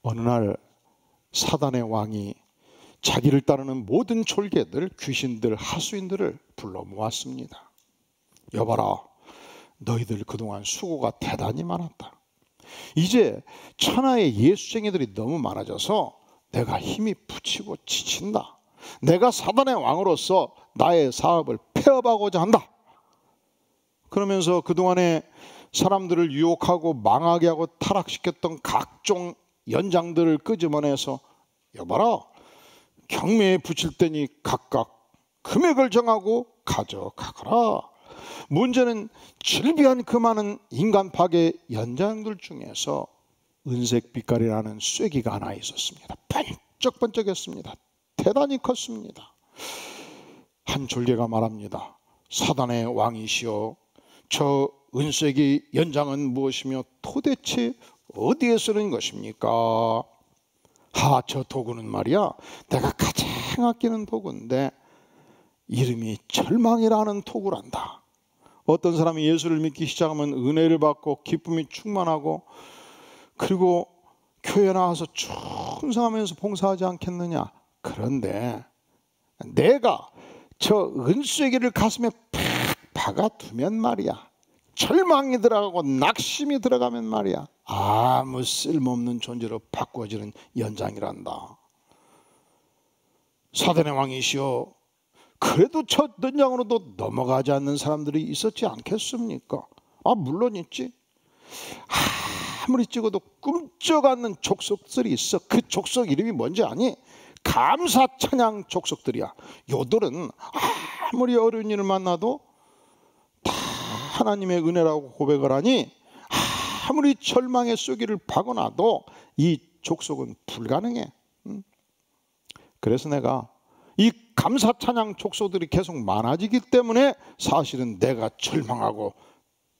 어느 날 사단의 왕이 자기를 따르는 모든 졸개들, 귀신들, 하수인들을 불러 모았습니다. 여봐라, 너희들 그동안 수고가 대단히 많았다. 이제 천하의 예수쟁이들이 너무 많아져서 내가 힘이 부치고 지친다. 내가 사단의 왕으로서 나의 사업을 폐업하고자 한다. 그러면서 그동안에 사람들을 유혹하고 망하게 하고 타락시켰던 각종 연장들을 끄집어내서 여봐라, 경매에 붙일 때니 각각 금액을 정하고 가져가거라. 문제는 질비한 그 많은 인간 파괴 연장들 중에서 은색 빛깔이라는 쐐기가 하나 있었습니다. 번쩍번쩍했습니다. 대단히 컸습니다. 한 졸개가 말합니다. 사단의 왕이시여, 저 은쐐기 연장은 무엇이며 도대체 어디에 쓰는 것입니까? 저 도구는 말이야, 내가 가장 아끼는 도구인데 이름이 절망이라는 도구란다. 어떤 사람이 예수를 믿기 시작하면 은혜를 받고 기쁨이 충만하고 그리고 교회 나와서 충성하면서 봉사하지 않겠느냐. 그런데 내가 저 은쐐기를 가슴에 팍 박아두면 말이야, 절망이 들어가고 낙심이 들어가면 말이야, 아무 쓸모없는 존재로 바꿔지는 연장이란다. 사단의 왕이시여, 그래도 저 연장으로도 넘어가지 않는 사람들이 있었지 않겠습니까? 물론 있지. 아무리 찍어도 꿈쩍 않는 족속들이 있어. 그 족속 이름이 뭔지 아니? 감사 찬양 족속들이야. 요들은 아무리 어려운 일을 만나도 다 하나님의 은혜라고 고백을 하니 아무리 절망의 쐐기를 박아놔도 이 족속은 불가능해. 그래서 내가 이 감사 찬양 족속들이 계속 많아지기 때문에 사실은 내가 절망하고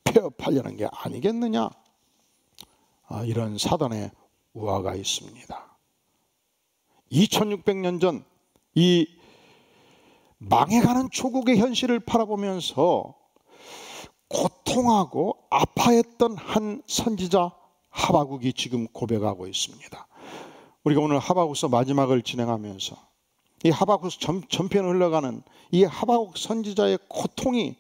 폐업하려는 게 아니겠느냐. 이런 사단의 우화가 있습니다. 2600년 전 이 망해가는 조국의 현실을 바라보면서 고통하고 아파했던 한 선지자 하박국이 지금 고백하고 있습니다. 우리가 오늘 하박국서 마지막을 진행하면서 이 하박국서 전편을 흘러가는 이 하박국 선지자의 고통이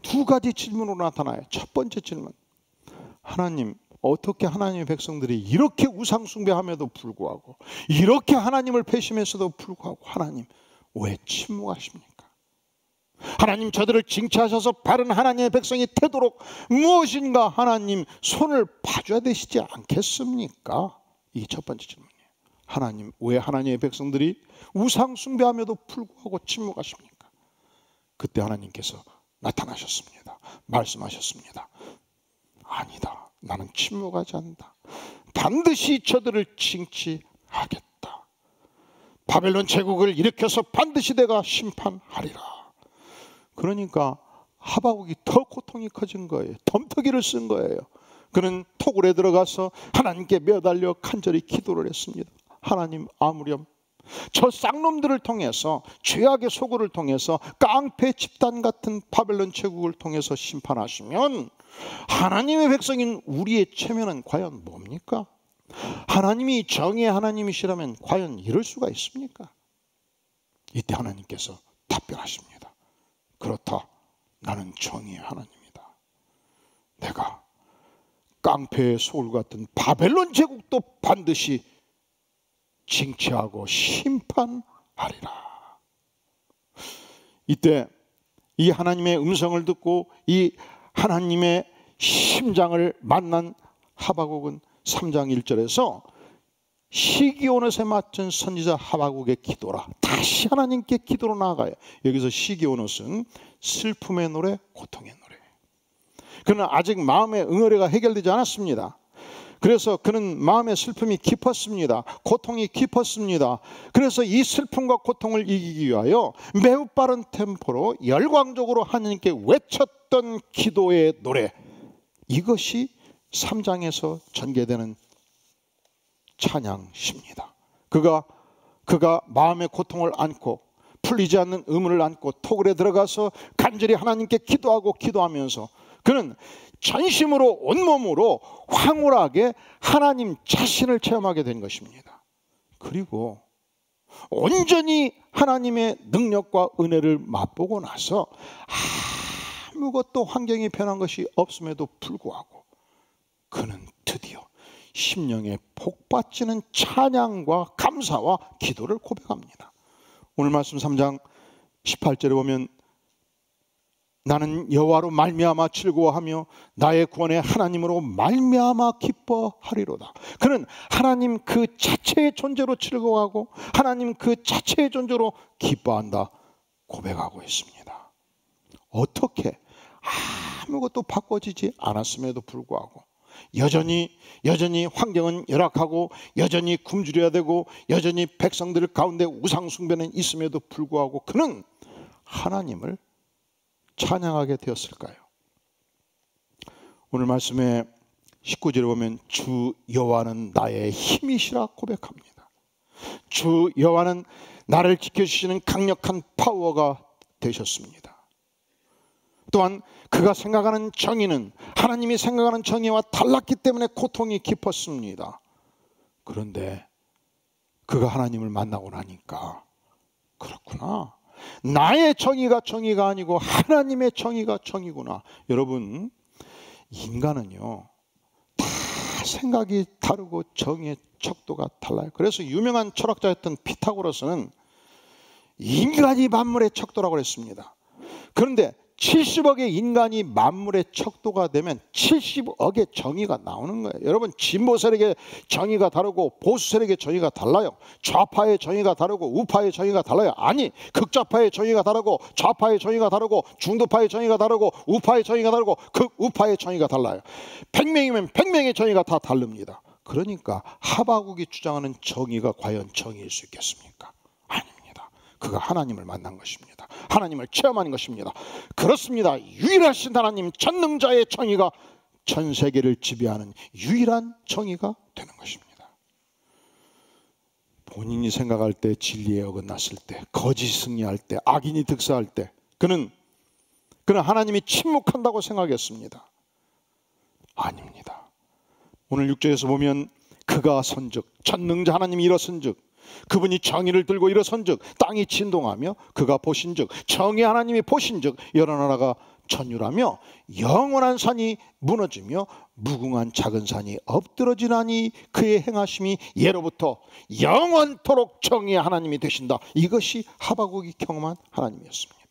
두 가지 질문으로 나타나요. 첫 번째 질문, 하나님, 어떻게 하나님의 백성들이 이렇게 우상 숭배함에도 불구하고, 이렇게 하나님을 배신했어도 불구하고 하나님 왜 침묵하십니까? 하나님, 저들을 징치하셔서 바른 하나님의 백성이 되도록 무엇인가 하나님 손을 봐줘야 되시지 않겠습니까? 이게 첫 번째 질문이에요. 하나님, 왜 하나님의 백성들이 우상 숭배함에도 불구하고 침묵하십니까? 그때 하나님께서 나타나셨습니다. 말씀하셨습니다. 아니다, 나는 침묵하지 않는다. 반드시 저들을 징치하겠다. 바벨론 제국을 일으켜서 반드시 내가 심판하리라. 그러니까 하박국이 더 고통이 커진 거예요. 덤터기를 쓴 거예요. 그는 토굴에 들어가서 하나님께 매달려 간절히 기도를 했습니다. 하나님, 아무렴 저 쌍놈들을 통해서, 죄악의 소굴을 통해서, 깡패 집단 같은 바벨론 제국을 통해서 심판하시면 하나님의 백성인 우리의 체면은 과연 뭡니까? 하나님이 정의의 하나님이시라면 과연 이럴 수가 있습니까? 이때 하나님께서 답변하십니다. 그렇다, 나는 정의의 하나님이다. 내가 깡패의 소굴 같은 바벨론 제국도 반드시 징치하고 심판하리라. 이때 이 하나님의 음성을 듣고 이 하나님의 심장을 만난 하박국은 3장 1절에서 시기온옷에 맞춘 선지자 하박국의 기도라, 다시 하나님께 기도로 나아가요. 여기서 시기온옷은 슬픔의 노래, 고통의 노래. 그는 아직 마음의 응어리가 해결되지 않았습니다. 그래서 그는 마음의 슬픔이 깊었습니다. 고통이 깊었습니다. 그래서 이 슬픔과 고통을 이기기 위하여 매우 빠른 템포로 열광적으로 하나님께 외쳤던 기도의 노래, 이것이 3장에서 전개되는 찬양시입니다. 그가 마음의 고통을 안고 풀리지 않는 의문을 안고 토굴에 들어가서 간절히 하나님께 기도하면서 그는 전심으로 온몸으로 황홀하게 하나님 자신을 체험하게 된 것입니다. 그리고 온전히 하나님의 능력과 은혜를 맛보고 나서 아무것도 환경이 변한 것이 없음에도 불구하고 그는 드디어 심령에 복받치는 찬양과 감사와 기도를 고백합니다. 오늘 말씀 3장 18절에 보면 나는 여호와로 말미암아 즐거워하며 나의 구원의 하나님으로 말미암아 기뻐하리로다. 그는 하나님 그 자체의 존재로 즐거워하고 하나님 그 자체의 존재로 기뻐한다 고백하고 있습니다. 어떻게 아무것도 바꿔지지 않았음에도 불구하고 여전히 환경은 열악하고 여전히 굶주려야 되고 여전히 백성들 가운데 우상 숭배는 있음에도 불구하고 그는 하나님을 찬양하게 되었을까요? 오늘 말씀에 19절에 보면 주 여호와는 나의 힘이시라 고백합니다. 주 여호와는 나를 지켜주시는 강력한 파워가 되셨습니다. 또한 그가 생각하는 정의는 하나님이 생각하는 정의와 달랐기 때문에 고통이 깊었습니다. 그런데 그가 하나님을 만나고 나니까 그렇구나, 나의 정의가 정의가 아니고 하나님의 정의가 정의구나. 여러분, 인간은요 다 생각이 다르고 정의의 척도가 달라요. 그래서 유명한 철학자였던 피타고라스는 인간이 만물의 척도라고 그랬습니다. 그런데 70억의 인간이 만물의 척도가 되면 70억의 정의가 나오는 거예요. 여러분, 진보 세력의 정의가 다르고 보수 세력의 정의가 달라요. 좌파의 정의가 다르고 우파의 정의가 달라요. 아니, 극좌파의 정의가 다르고 좌파의 정의가 다르고 중도파의 정의가 다르고 우파의 정의가 다르고 극우파의 정의가 달라요. 100명이면 100명의 정의가 다 다릅니다. 그러니까 하박국이 주장하는 정의가 과연 정의일 수 있겠습니까? 아닙니다. 그가 하나님을 만난 것입니다. 하나님을 체험하는 것입니다. 그렇습니다. 유일하신 하나님 전능자의 정의가 전 세계를 지배하는 유일한 정의가 되는 것입니다. 본인이 생각할 때, 진리에 어긋났을 때, 거짓 승리할 때, 악인이 득세할 때 그는 하나님이 침묵한다고 생각했습니다. 아닙니다. 오늘 6절에서 보면 그가 선즉, 전능자 하나님이 일어선즉, 그분이 정의를 들고 일어선즉 땅이 진동하며 그가 보신즉, 정의 하나님이 보신즉 여러 나라가 천율하며 영원한 산이 무너지며 무궁한 작은 산이 엎드러지나니 그의 행하심이 예로부터 영원토록 정의의 하나님이 되신다. 이것이 하박국이 경험한 하나님이었습니다.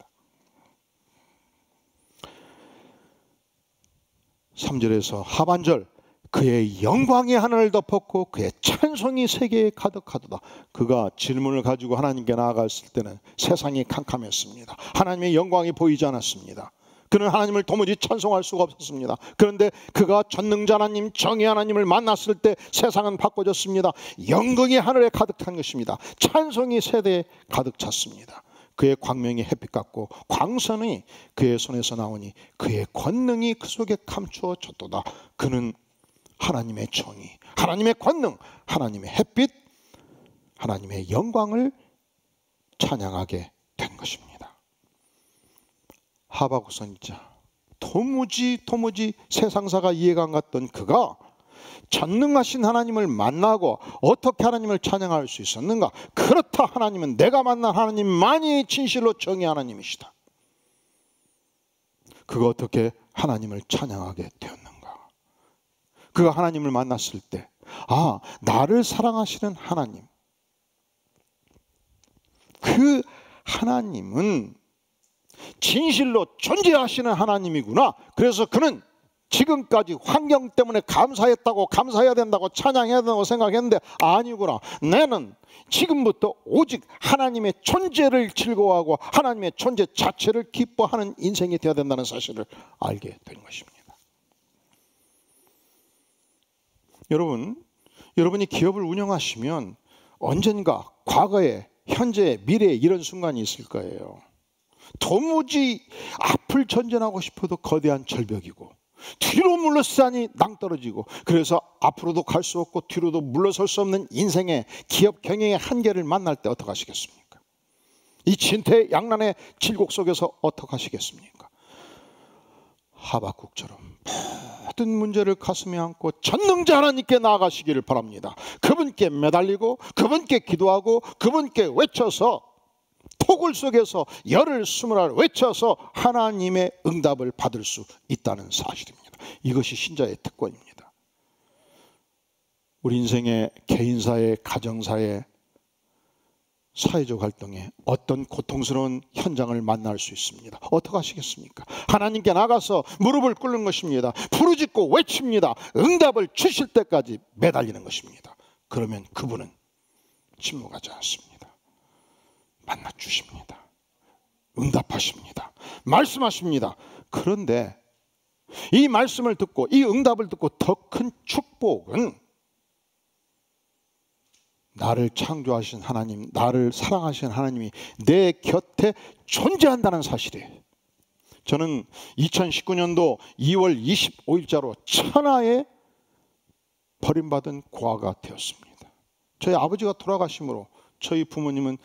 3절에서 하반절, 그의 영광이 하늘을 덮었고 그의 찬송이 세계에 가득하도다. 그가 질문을 가지고 하나님께 나아갔을 때는 세상이 캄캄했습니다. 하나님의 영광이 보이지 않았습니다. 그는 하나님을 도무지 찬송할 수가 없었습니다. 그런데 그가 전능자 하나님, 정의 하나님을 만났을 때 세상은 바꿔졌습니다. 영광이 하늘에 가득한 것입니다. 찬송이 세대에 가득 찼습니다. 그의 광명이 햇빛 같고 광선이 그의 손에서 나오니 그의 권능이 그 속에 감추어졌도다. 그는 하나님의 정의, 하나님의 권능, 하나님의 햇빛, 하나님의 영광을 찬양하게 된 것입니다. 하박국 선지자, 도무지 세상사가 이해가 안 갔던 그가 전능하신 하나님을 만나고 어떻게 하나님을 찬양할 수 있었는가? 그렇다, 하나님은 내가 만난 하나님만이 진실로 정의 하나님이시다. 그가 어떻게 하나님을 찬양하게 되었는가? 그가 하나님을 만났을 때, 나를 사랑하시는 하나님, 그 하나님은 진실로 존재하시는 하나님이구나. 그래서 그는 지금까지 환경 때문에 감사했다고, 감사해야 된다고, 찬양해야 된다고 생각했는데 아니구나. 나는 지금부터 오직 하나님의 존재를 즐거워하고 하나님의 존재 자체를 기뻐하는 인생이 되어야 된다는 사실을 알게 된 것입니다. 여러분이 기업을 운영하시면 언젠가 과거에, 현재에, 미래에 이런 순간이 있을 거예요. 도무지 앞을 전전하고 싶어도 거대한 절벽이고 뒤로 물러서니 낭떠러지고, 그래서 앞으로도 갈 수 없고 뒤로도 물러설 수 없는 인생의 기업 경영의 한계를 만날 때 어떡하시겠습니까? 이 진퇴양난의 질곡 속에서 어떡하시겠습니까? 하박국처럼 모든 문제를 가슴에 안고 전능자 하나님께 나아가시기를 바랍니다. 그분께 매달리고 그분께 기도하고 그분께 외쳐서 토굴 속에서 열을 스물알 외쳐서 하나님의 응답을 받을 수 있다는 사실입니다. 이것이 신자의 특권입니다. 우리 인생의 개인사회, 가정사회, 사회적 활동에 어떤 고통스러운 현장을 만날 수 있습니다. 어떻게 하시겠습니까? 하나님께 나가서 무릎을 꿇는 것입니다. 부르짖고 외칩니다. 응답을 주실 때까지 매달리는 것입니다. 그러면 그분은 침묵하지 않습니다. 만나 주십니다. 응답하십니다. 말씀하십니다. 그런데 이 말씀을 듣고 이 응답을 듣고 더 큰 축복은 나를 창조하신 하나님, 나를 사랑하신 하나님이 내 곁에 존재한다는 사실이에요. 저는 2019년도 2월 25일자로 천하에 버림받은 고아가 되었습니다. 저희 아버지가 돌아가심으로 저희 부모님은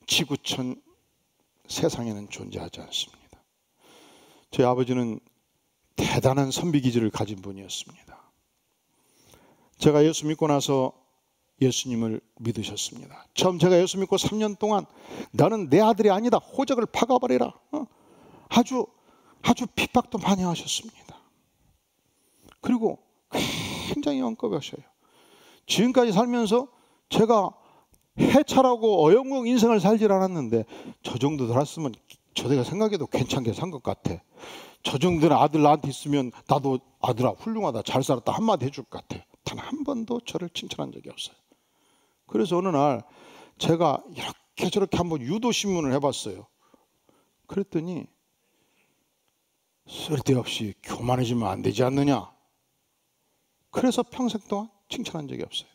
지구촌 세상에는 존재하지 않습니다. 저희 아버지는 대단한 선비기질을 가진 분이었습니다. 제가 예수 믿고 나서 예수님을 믿으셨습니다. 처음 제가 예수 믿고 3년 동안 너는 내 아들이 아니다, 호적을 박아버리라, 아주 핍박도 많이 하셨습니다. 그리고 굉장히 언급하셔요. 지금까지 살면서 제가 해찰하고 어영부영 인생을 살질 않았는데 저 정도 살았으면 저대가 생각해도 괜찮게 산 것 같아. 저 정도는 아들 나한테 있으면 나도 아들아 훌륭하다, 잘 살았다 한마디 해줄 것 같아. 단 한 번도 저를 칭찬한 적이 없어요. 그래서 어느 날 제가 이렇게 저렇게 한번 유도신문을 해봤어요. 그랬더니 쓸데없이 교만해지면 안 되지 않느냐. 그래서 평생 동안 칭찬한 적이 없어요.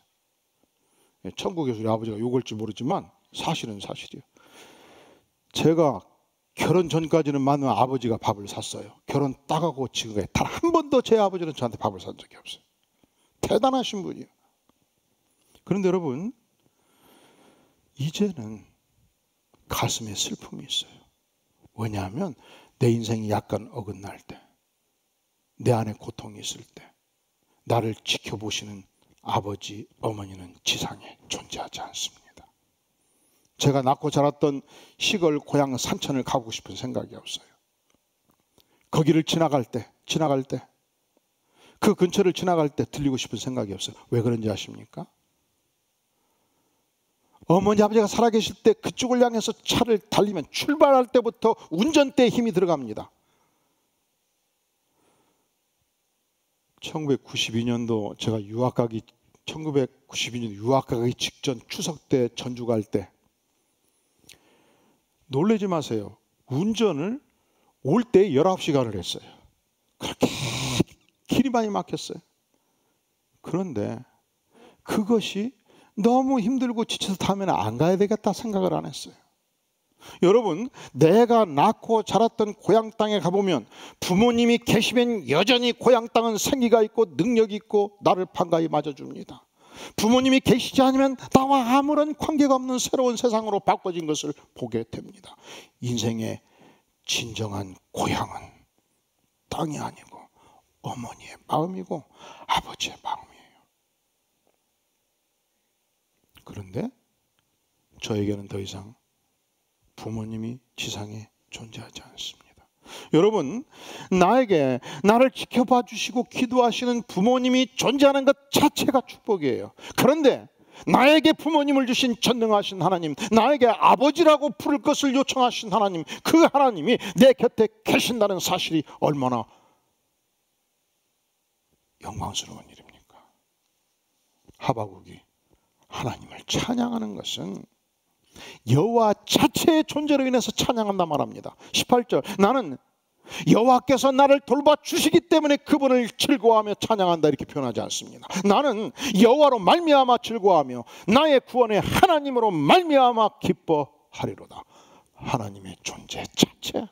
천국에서 우리 아버지가 욕을지 모르지만 사실은 사실이에요. 제가 결혼 전까지는 많은 아버지가 밥을 샀어요. 결혼 딱 하고 지금까지 단 한 번도 제 아버지는 저한테 밥을 산 적이 없어요. 대단하신 분이에요. 그런데 여러분, 이제는 가슴에 슬픔이 있어요. 왜냐하면 내 인생이 약간 어긋날 때, 내 안에 고통이 있을 때 나를 지켜보시는 아버지, 어머니는 지상에 존재하지 않습니다. 제가 낳고 자랐던 시골 고향 산천을 가고 싶은 생각이 없어요. 거기를 지나갈 때 그 근처를 지나갈 때 들리고 싶은 생각이 없어요. 왜 그런지 아십니까? 어머니 아버지가 살아계실 때 그쪽을 향해서 차를 달리면 출발할 때부터 운전대에 힘이 들어갑니다. 1992년도 제가 1992년 유학 가기 직전 추석 때 전주 갈 때 놀라지 마세요. 운전을 올 때 19시간을 했어요. 그렇게 길이 많이 막혔어요. 그런데 그것이 너무 힘들고 지쳐서 다음에는 안 가야 되겠다 생각을 안 했어요. 여러분, 내가 낳고 자랐던 고향 땅에 가보면 부모님이 계시면 여전히 고향 땅은 생기가 있고 능력이 있고 나를 반가이 맞아줍니다. 부모님이 계시지 않으면 나와 아무런 관계가 없는 새로운 세상으로 바꿔진 것을 보게 됩니다. 인생의 진정한 고향은 땅이 아니고 어머니의 마음이고 아버지의 마음이에요. 그런데 저에게는 더 이상 부모님이 지상에 존재하지 않습니다. 여러분, 나에게 나를 지켜봐 주시고 기도하시는 부모님이 존재하는 것 자체가 축복이에요. 그런데 나에게 부모님을 주신 전능하신 하나님, 나에게 아버지라고 부를 것을 요청하신 하나님, 그 하나님이 내 곁에 계신다는 사실이 얼마나 영광스러운 일입니까? 하박국이 하나님을 찬양하는 것은 여호와 자체의 존재로 인해서 찬양한다 말합니다. 18절, 나는 여호와께서 나를 돌봐 주시기 때문에 그분을 즐거워하며 찬양한다 이렇게 표현하지 않습니다. 나는 여호와로 말미암아 즐거워하며 나의 구원의 하나님으로 말미암아 기뻐하리로다. 하나님의 존재 자체,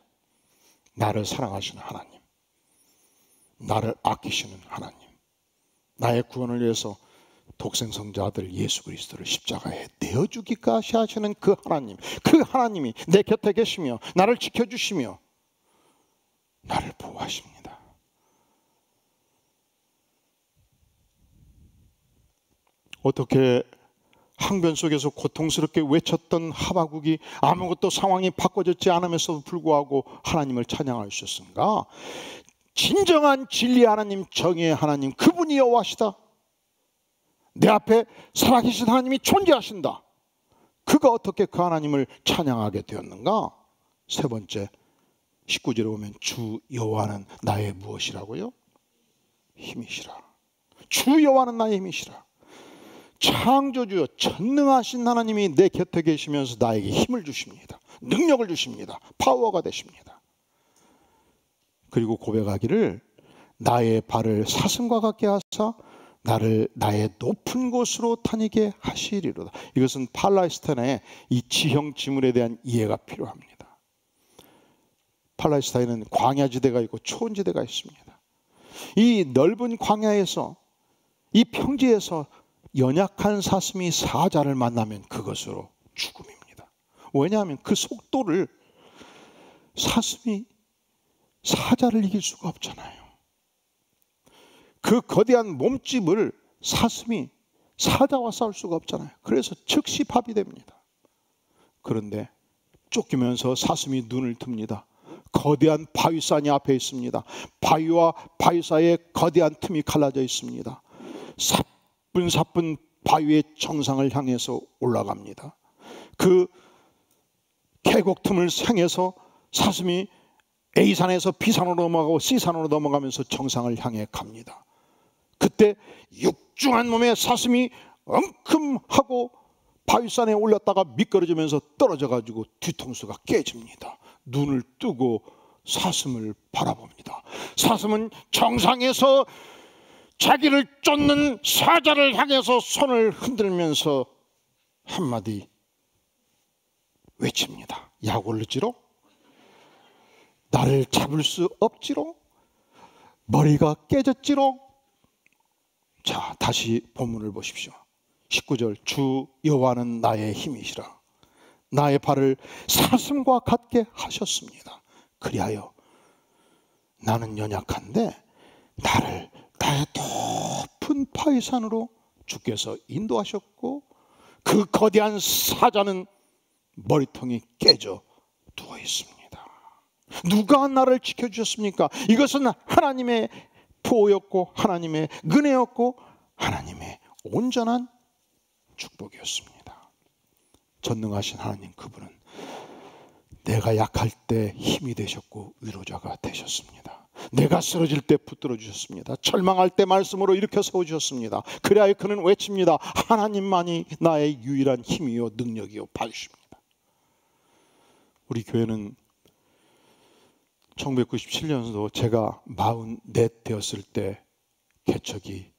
나를 사랑하시는 하나님, 나를 아끼시는 하나님, 나의 구원을 위해서 독생성자 아들 예수 그리스도를 십자가에 내어주기까지 하시는 그 하나님, 그 하나님이 내 곁에 계시며 나를 지켜주시며 나를 보호하십니다. 어떻게 항변 속에서 고통스럽게 외쳤던 하박국이 아무것도 상황이 바꿔졌지 않으면서도 불구하고 하나님을 찬양할 수 있었는가? 진정한 진리의 하나님, 정의의 하나님, 그분이 여호와시다. 내 앞에 살아계신 하나님이 존재하신다. 그가 어떻게 그 하나님을 찬양하게 되었는가? 세 번째, 19절에 보면 주 여호와는 나의 무엇이라고요? 힘이시라. 주 여호와는 나의 힘이시라. 창조주여 전능하신 하나님이 내 곁에 계시면서 나에게 힘을 주십니다. 능력을 주십니다. 파워가 되십니다. 그리고 고백하기를 나의 발을 사슴과 같게 하사 나를 나의 높은 곳으로 다니게 하시리로다. 이것은 팔레스타인의 이 지형 지물에 대한 이해가 필요합니다. 팔레스타인은 광야지대가 있고 초원지대가 있습니다. 이 넓은 광야에서, 이 평지에서 연약한 사슴이 사자를 만나면 그것으로 죽음입니다. 왜냐하면 그 속도를 사슴이 사자를 이길 수가 없잖아요. 그 거대한 몸집을 사슴이 사자와 싸울 수가 없잖아요. 그래서 즉시 파비됩니다. 그런데 쫓기면서 사슴이 눈을 뜹니다. 거대한 바위산이 앞에 있습니다. 바위와 바위 사이에 거대한 틈이 갈라져 있습니다. 사뿐사뿐 바위의 정상을 향해서 올라갑니다. 그 계곡 틈을 향해서 사슴이 A산에서 B산으로 넘어가고 C산으로 넘어가면서 정상을 향해 갑니다. 그때 육중한 몸의 사슴이 엉큼하고 바위산에 올렸다가 미끄러지면서 떨어져가지고 뒤통수가 깨집니다. 눈을 뜨고 사슴을 바라봅니다. 사슴은 정상에서 자기를 쫓는 사자를 향해서 손을 흔들면서 한마디 외칩니다. 약올르지로? 나를 잡을 수 없지로? 머리가 깨졌지로? 자, 다시 본문을 보십시오. 19절 주 여호와는 나의 힘이시라. 나의 발을 사슴과 같게 하셨습니다. 그리하여 나는 연약한데 나를 나의 높은 바위산으로 주께서 인도하셨고 그 거대한 사자는 머리통이 깨져 누워 있습니다. 누가 나를 지켜주셨습니까? 이것은 하나님의 보호였고 하나님의 은혜였고 하나님의 온전한 축복이었습니다. 전능하신 하나님 그분은 내가 약할 때 힘이 되셨고 위로자가 되셨습니다. 내가 쓰러질 때 붙들어 주셨습니다. 절망할 때 말씀으로 일으켜 세워주셨습니다. 그래야 그는 외칩니다. 하나님만이 나의 유일한 힘이요 능력이요 바위십니다. 우리 교회는 1997년도 제가 44 되었을 때 개척이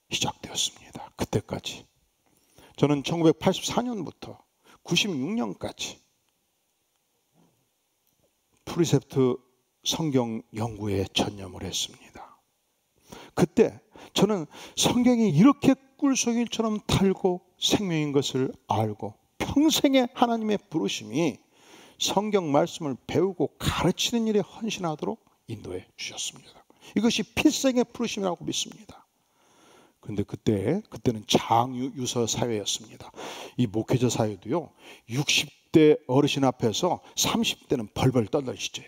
시작되었습니다. 그때까지 저는 1984년부터 96년까지 프리셉트 성경 연구에 전념을 했습니다. 그때 저는 성경이 이렇게 꿀송이처럼 달고 생명인 것을 알고 평생의 하나님의 부르심이 성경 말씀을 배우고 가르치는 일에 헌신하도록 인도해 주셨습니다. 이것이 필생의 부르심이라고 믿습니다. 그런데 그때는 장유서 사회였습니다. 이 목회자 사회도요 60대 어르신 앞에서 30대는 벌벌 떨던 시절,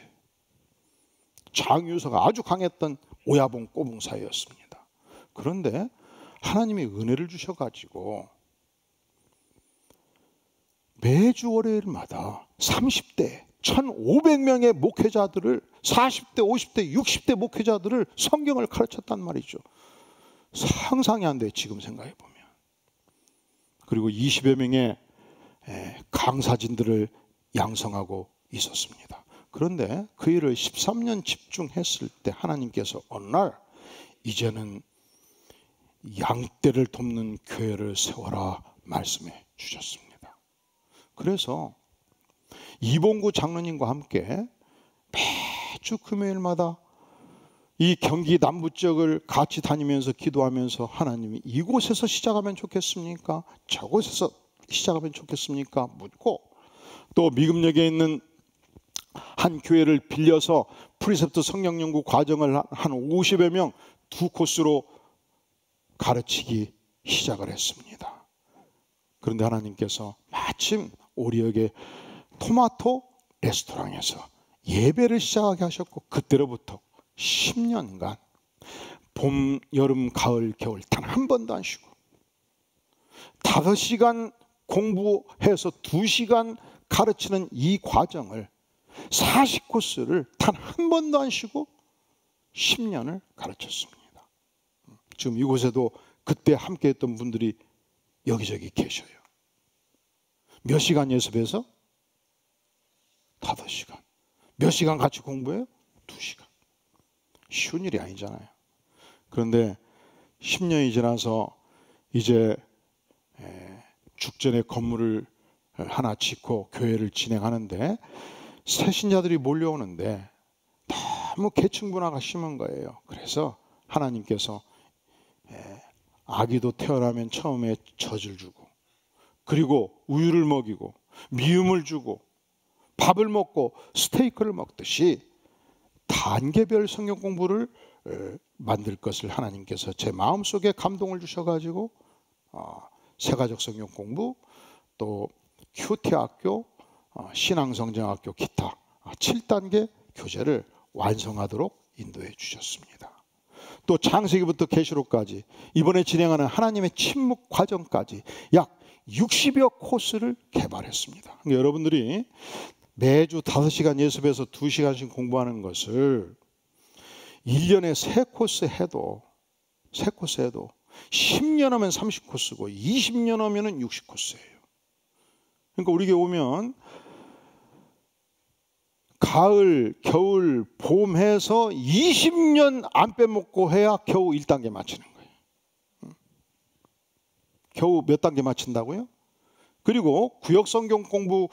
장유서가 아주 강했던 오야봉 꼬붕 사회였습니다. 그런데 하나님이 은혜를 주셔가지고 매주 월요일마다 30대 1,500명의 목회자들을 40대 50대 60대 목회자들을 성경을 가르쳤단 말이죠. 상상이 안 돼 지금 생각해 보면. 그리고 20여 명의 강사진들을 양성하고 있었습니다. 그런데 그 일을 13년 집중했을 때 하나님께서 어느 날 이제는 양떼를 돕는 교회를 세워라 말씀해 주셨습니다. 그래서 이봉구 장로님과 함께 매주 금요일마다 이 경기 남부 지역을 같이 다니면서 기도하면서 하나님이 이곳에서 시작하면 좋겠습니까? 저곳에서 시작하면 좋겠습니까? 묻고 또 미금역에 있는 한 교회를 빌려서 프리셉트 성경연구 과정을 한 50여 명 두 코스로 가르치기 시작을 했습니다. 그런데 하나님께서 마침 오리역의 토마토 레스토랑에서 예배를 시작하게 하셨고, 그때로부터 10년간 봄, 여름, 가을, 겨울 단 한 번도 안 쉬고 5시간 공부해서 2시간 가르치는 이 과정을 40코스를 단 한 번도 안 쉬고 10년을 가르쳤습니다. 지금 이곳에도 그때 함께 했던 분들이 여기저기 계셔요. 몇 시간 예습해서? 5시간. 몇 시간 같이 공부해요? 2시간. 쉬운 일이 아니잖아요. 그런데 10년이 지나서 이제 죽전에 건물을 하나 짓고 교회를 진행하는데 새신자들이 몰려오는데 너무 계층분화가 심한 거예요. 그래서 하나님께서 아기도 태어나면 처음에 젖을 주고, 그리고 우유를 먹이고 미음을 주고 밥을 먹고 스테이크를 먹듯이 단계별 성경 공부를 만들 것을 하나님께서 제 마음속에 감동을 주셔가지고 세가족 성경 공부, 또 큐티 학교, 신앙성장학교 기타 7단계 교재를 완성하도록 인도해 주셨습니다. 또 창세기부터 계시록까지 이번에 진행하는 하나님의 침묵 과정까지 약 60여 코스를 개발했습니다. 그러니까 여러분들이 매주 5시간 예습해서 2시간씩 공부하는 것을 1년에 3코스 해도 10년 하면 30코스고 20년 하면 60코스예요. 그러니까 우리 교회 오면 가을, 겨울, 봄 해서 20년 안 빼먹고 해야 겨우 1단계 마치는 거예요. 겨우 몇 단계 마친다고요? 그리고 구역성경 공부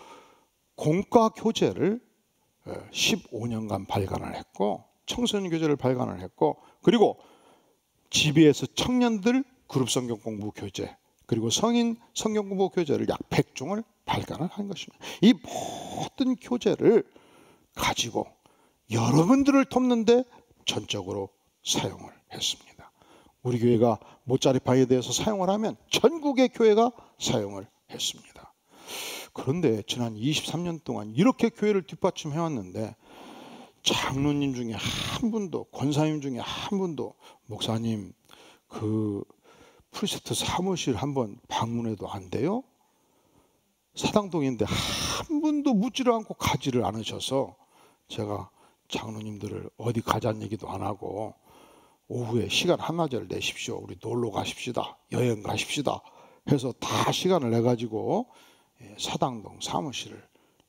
공과 교재를 15년간 발간을 했고, 청소년 교재를 발간을 했고, 그리고 GBS 청년들 그룹 성경 공부 교재, 그리고 성인 성경 공부 교재를 약 100종을 발간을 한 것입니다. 이 모든 교재를 가지고 여러분들을 돕는데 전적으로 사용을 했습니다. 우리 교회가 모짜리파이에 대해서 사용을 하면 전국의 교회가 사용을 했습니다. 그런데 지난 23년 동안 이렇게 교회를 뒷받침해 왔는데 장로님 중에 한 분도, 권사님 중에 한 분도 목사님 그 프리셉트 사무실 한번 방문해도 안 돼요? 사당동인데 한 분도 묻지를 않고 가지를 않으셔서 제가 장로님들을 어디 가자는 얘기도 안 하고 오후에 시간 한나절 내십시오. 우리 놀러 가십시다. 여행 가십시다. 해서 다 시간을 내가지고 사당동 사무실을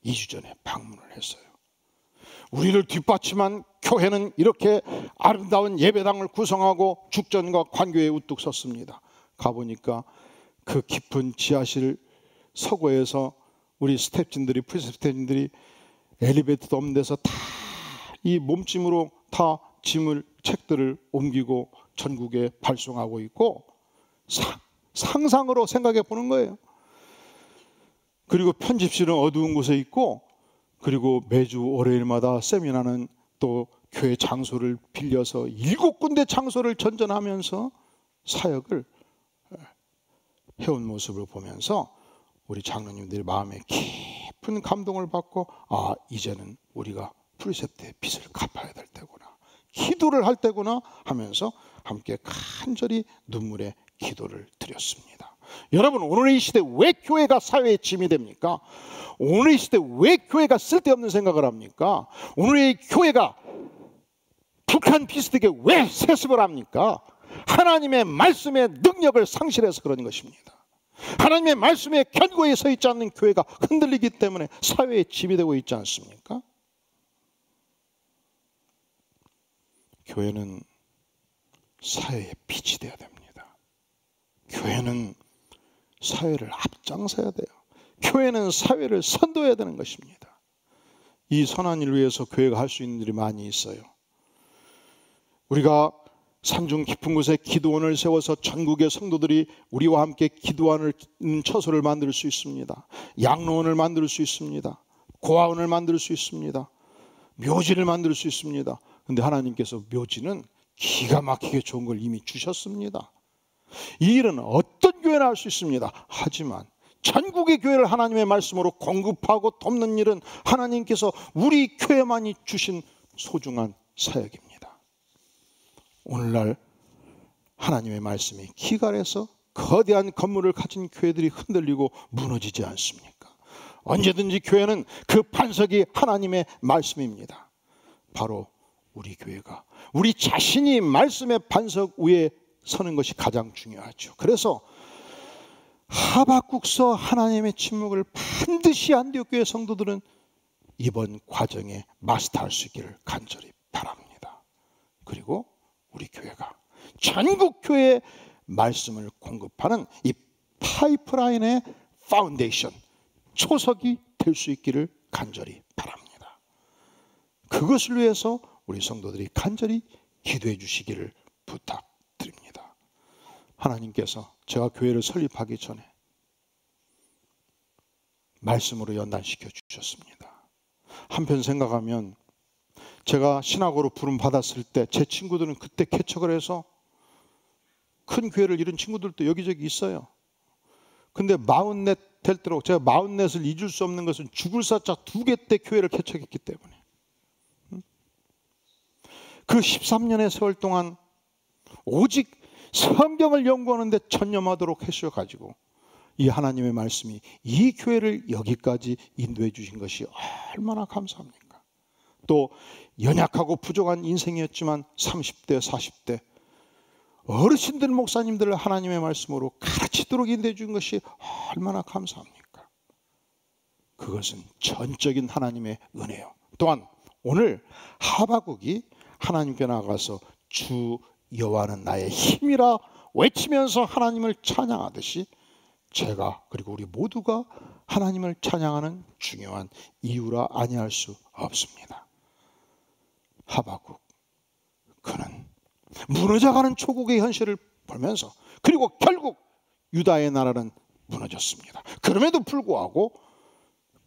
2주 전에 방문을 했어요. 우리를 뒷받침한 교회는 이렇게 아름다운 예배당을 구성하고 죽전과 관교에 우뚝 섰습니다. 가보니까 그 깊은 지하실 서고에서 우리 스태프진들이, 프리스태프진들이 엘리베이터도 없는 데서 다 이 몸짐으로 다 짐을, 책들을 옮기고 전국에 발송하고 있고, 상상으로 생각해 보는 거예요. 그리고 편집실은 어두운 곳에 있고, 그리고 매주 월요일마다 세미나는 또 교회 장소를 빌려서 7군데 장소를 전전하면서 사역을 해온 모습을 보면서 우리 장로님들이 마음에 깊은 감동을 받고, 아, 이제는 우리가 프리셉트의 빚을 갚아야 될 때구나, 기도를 할 때구나 하면서 함께 간절히 눈물의 기도를 드렸습니다. 여러분, 오늘 이 시대 왜 교회가 사회의 짐이 됩니까? 오늘 이 시대 왜 교회가 쓸데없는 생각을 합니까? 오늘 이 교회가 북한 비슷하게 왜 세습을 합니까? 하나님의 말씀의 능력을 상실해서 그런 것입니다. 하나님의 말씀에 견고히 서 있지 않는 교회가 흔들리기 때문에 사회의 짐이 되고 있지 않습니까? 교회는 사회의 빛이 되어야 됩니다. 교회는 사회를 앞장서야 돼요. 교회는 사회를 선도해야 되는 것입니다. 이 선한 일을 위해서 교회가 할 수 있는 일이 많이 있어요. 우리가 산중 깊은 곳에 기도원을 세워서 전국의 성도들이 우리와 함께 기도하는 처소를 만들 수 있습니다. 양로원을 만들 수 있습니다. 고아원을 만들 수 있습니다. 묘지를 만들 수 있습니다. 그런데 하나님께서 묘지는 기가 막히게 좋은 걸 이미 주셨습니다. 이 일은 어떤 교회나 할 수 있습니다. 하지만 전국의 교회를 하나님의 말씀으로 공급하고 돕는 일은 하나님께서 우리 교회만이 주신 소중한 사역입니다. 오늘날 하나님의 말씀이 기갈해서 거대한 건물을 가진 교회들이 흔들리고 무너지지 않습니까? 언제든지 교회는 그 반석이 하나님의 말씀입니다. 바로 우리 교회가 우리 자신이 말씀의 반석 위에 서는 것이 가장 중요하죠. 그래서 하박국서 하나님의 침묵을 반드시 안디옥교회 성도들은 이번 과정에 마스터할 수 있기를 간절히 바랍니다. 그리고 우리 교회가 전국 교회에 말씀을 공급하는 이 파이프라인의 파운데이션, 초석이 될 수 있기를 간절히 바랍니다. 그것을 위해서 우리 성도들이 간절히 기도해 주시기를 부탁드립니다. 하나님께서 제가 교회를 설립하기 전에 말씀으로 연단시켜 주셨습니다. 한편 생각하면 제가 신학으로 부름 받았을 때 제 친구들은 그때 개척을 해서 큰 교회를 이룬 친구들도 여기저기 있어요. 근데 44 될 때록 제가 44을 잊을 수 없는 것은 죽을 사자 2개 때 교회를 개척했기 때문에 그 13년의 세월 동안 오직 성경을 연구하는데 전념하도록 하셔가지고 이 하나님의 말씀이 이 교회를 여기까지 인도해 주신 것이 얼마나 감사합니까? 또 연약하고 부족한 인생이었지만 30대 40대 어르신들 목사님들을 하나님의 말씀으로 가르치도록 인도해 준 것이 얼마나 감사합니까? 그것은 전적인 하나님의 은혜요. 또한 오늘 하박국이 하나님께 나가서 주 여호와는 나의 힘이라 외치면서 하나님을 찬양하듯이 제가 그리고 우리 모두가 하나님을 찬양하는 중요한 이유라 아니할 수 없습니다. 하박국 그는 무너져가는 초국의 현실을 보면서 그리고 결국 유다의 나라는 무너졌습니다. 그럼에도 불구하고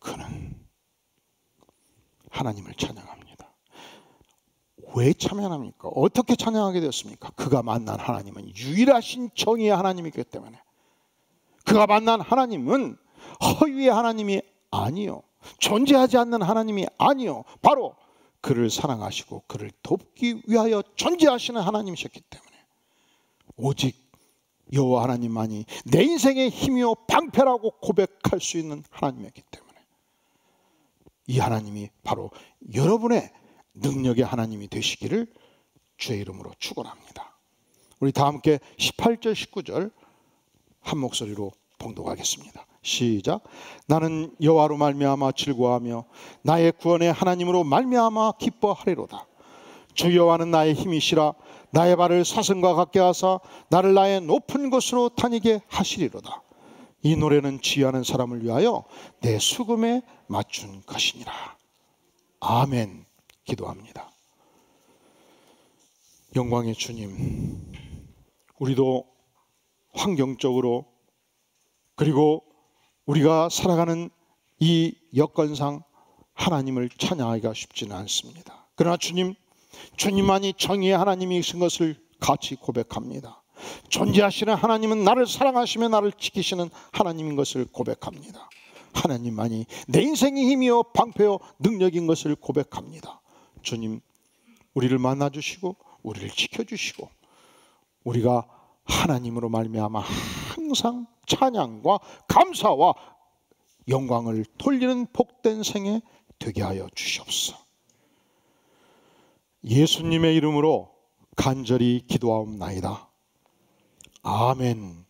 그는 하나님을 찬양합니다. 왜 찬양합니까? 어떻게 찬양하게 되었습니까? 그가 만난 하나님은 유일하신 정의의 하나님이기 때문에 그가 만난 하나님은 허위의 하나님이 아니요 존재하지 않는 하나님이 아니요 바로 그를 사랑하시고 그를 돕기 위하여 존재하시는 하나님이셨기 때문에 오직 여호와 하나님만이 내 인생의 힘이요 방패라고 고백할 수 있는 하나님이었기 때문에 이 하나님이 바로 여러분의 능력의 하나님이 되시기를 주의 이름으로 축원합니다. 우리 다 함께 18절 19절 한 목소리로 봉독하겠습니다. 시작. 나는 여호와로 말미암아 즐거워하며 나의 구원의 하나님으로 말미암아 기뻐하리로다. 주 여호와는 나의 힘이시라. 나의 발을 사슴과 같게 하사 나를 나의 높은 곳으로 다니게 하시리로다. 이 노래는 지휘하는 사람을 위하여 내 수금에 맞춘 것이니라. 아멘. 기도합니다. 영광의 주님, 우리도 환경적으로 그리고 우리가 살아가는 이 여건상 하나님을 찬양하기가 쉽지는 않습니다. 그러나 주님, 주님만이 정의의 하나님이신 것을 같이 고백합니다. 존재하시는 하나님은 나를 사랑하시며 나를 지키시는 하나님인 것을 고백합니다. 하나님만이 내 인생의 힘이요 방패요 능력인 것을 고백합니다. 주님, 우리를 만나주시고 우리를 지켜주시고 우리가 하나님으로 말미암아 항상 찬양과 감사와 영광을 돌리는 복된 생애 되게 하여 주시옵소서. 예수님의 이름으로 간절히 기도하옵나이다. 아멘.